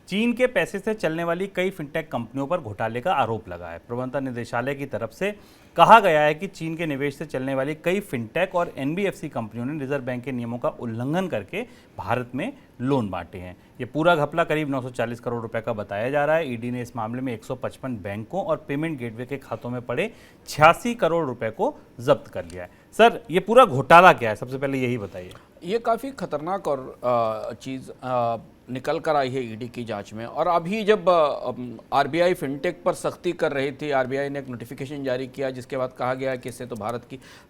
चीन के पैसे से चलने वाली कई फिनटेक कंपनियों पर घोटाले का आरोप लगा है। प्रबंधन निदेशालय की तरफ से कहा गया है कि चीन के निवेश से चलने वाली कई फिनटेक और एनबीएफसी कंपनियों ने रिजर्व बैंक के नियमों का उल्लंघन करके भारत में लोन बांटे हैं। ये पूरा घपला करीब 940 करोड़ रुपए का बताया जा रहा है। ईडी ने इस मामले में 155 बैंकों और पेमेंट गेटवे के खातों में पड़े 86 करोड़ रुपए को जब्त कर लिया है। सर, ये पूरा घोटाला क्या है, सबसे पहले यही बताइए। ये काफ़ी खतरनाक और चीज़ निकल कर आई है ईडी की जांच में। और अभी जब आरबीआई फिनटेक पर सख्ती कर रही थी, आरबीआई ने एक नोटिफिकेशन जारी किया जिसके बाद कहा गया कि इससे तो भारत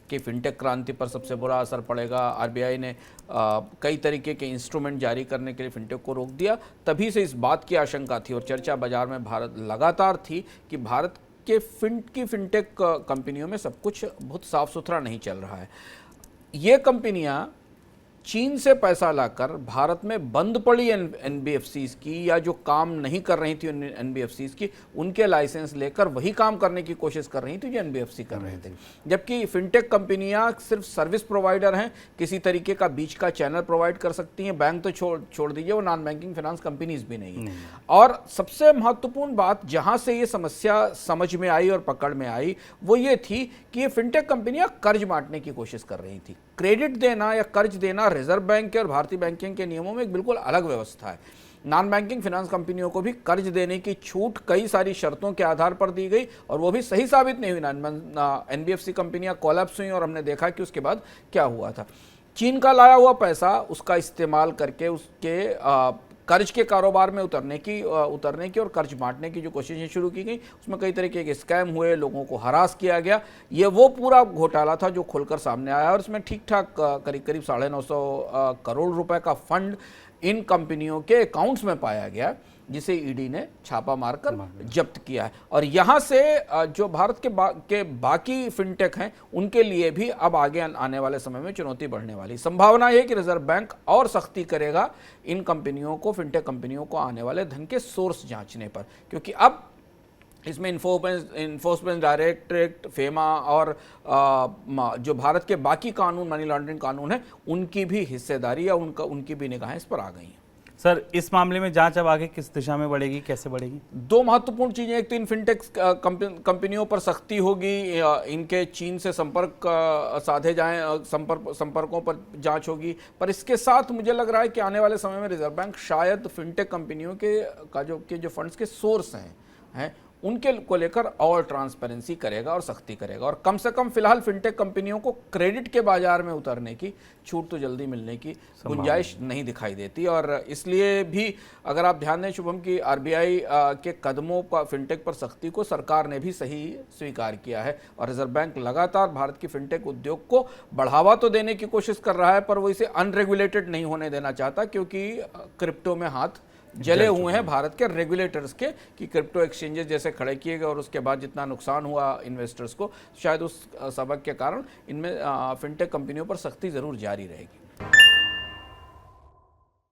की फिनटेक क्रांति पर सबसे बुरा असर पड़ेगा। आरबीआई ने कई तरीके के इंस्ट्रूमेंट जारी करने के लिए फिनटेक को रोक दिया। तभी से इस बात की आशंका थी और चर्चा बाजार में भारत लगातार थी कि भारत के फिनटेक कंपनियों में सब कुछ बहुत साफ सुथरा नहीं चल रहा है। ये कंपनियां चीन से पैसा लाकर भारत में बंद पड़ी एनबीएफसीज की, या जो काम नहीं कर रही थी एनबीएफसीज की, उनके लाइसेंस लेकर वही काम करने की कोशिश कर रही थी जो एनबीएफसी कर रहे थे। जबकि फिनटेक कंपनियां सिर्फ सर्विस प्रोवाइडर हैं, किसी तरीके का बीच का चैनल प्रोवाइड कर सकती हैं। बैंक तो छोड़ दीजिए, वो नॉन बैंकिंग फाइनेंस कंपनीज भी नहीं है। और सबसे महत्वपूर्ण बात जहां से ये समस्या समझ में आई और पकड़ में आई वो ये थी कि ये फिनटेक कंपनियां कर्ज बांटने की कोशिश कर रही थी। क्रेडिट देना या कर्ज देना रिजर्व बैंक के और भारतीय बैंकिंग के नियमों में एक बिल्कुल अलग व्यवस्था है। नॉन बैंकिंग फाइनेंस कंपनियों को भी कर्ज देने की छूट कई सारी शर्तों के आधार पर दी गई और वो भी सही साबित नहीं हुई। एनबीएफसी कंपनियां कोलैप्स हुई और हमने देखा कि उसके बाद क्या हुआ था। चीन का लाया हुआ पैसा उसका इस्तेमाल करके उसके कर्ज के कारोबार में उतरने की और कर्ज बांटने की जो कोशिशें शुरू की गई, उसमें कई तरीके के स्कैम हुए, लोगों को हरास किया गया। ये वो पूरा घोटाला था जो खुलकर सामने आया और इसमें ठीक ठाक करीब 950 करोड़ रुपए का फंड इन कंपनियों के अकाउंट्स में पाया गया, जिसे ईडी ने छापा मारकर जब्त किया है। और यहाँ से जो भारत के बाकी फिनटेक हैं उनके लिए भी अब आगे आने वाले समय में चुनौती बढ़ने वाली संभावना है कि रिजर्व बैंक और सख्ती करेगा इन कंपनियों को, फिनटेक कंपनियों को आने वाले धन के सोर्स जांचने पर, क्योंकि अब इसमें इन्फोर्समेंट डायरेक्टरेट, फेमा और जो भारत के बाकी कानून, मनी लॉन्ड्रिंग कानून है, उनकी भी हिस्सेदारी या उनकी भी निगाहें इस पर आ गई हैं। सर, इस मामले में जांच अब आगे किस दिशा में बढ़ेगी, कैसे बढ़ेगी? दो महत्वपूर्ण चीजें, एक तो इन फिनटेक कंपनियों पर सख्ती होगी, इनके चीन से संपर्क साधे जाएं, संपर्कों पर जांच होगी। पर इसके साथ मुझे लग रहा है कि आने वाले समय में रिजर्व बैंक शायद फिनटेक कंपनियों के जो फंड्स के सोर्स हैं उनके को लेकर और ट्रांसपेरेंसी करेगा और सख्ती करेगा। और कम से कम फिलहाल फिनटेक कंपनियों को क्रेडिट के बाजार में उतरने की छूट तो जल्दी मिलने की गुंजाइश नहीं दिखाई देती। और इसलिए भी अगर आप ध्यान दें शुभम की, आरबीआई के कदमों पर, फिनटेक पर सख्ती को सरकार ने भी सही स्वीकार किया है और रिजर्व बैंक लगातार भारत की फिनटेक उद्योग को बढ़ावा तो देने की कोशिश कर रहा है, पर वो इसे अनरेगुलेटेड नहीं होने देना चाहता, क्योंकि क्रिप्टो में हाथ जले हुए हैं भारत के रेगुलेटर्स के कि क्रिप्टो एक्सचेंजेस जैसे खड़े किए गए और उसके बाद जितना नुकसान हुआ इन्वेस्टर्स को, शायद उस सबक के कारण इनमें फिनटेक कंपनियों पर सख्ती जरूर जारी रहेगी।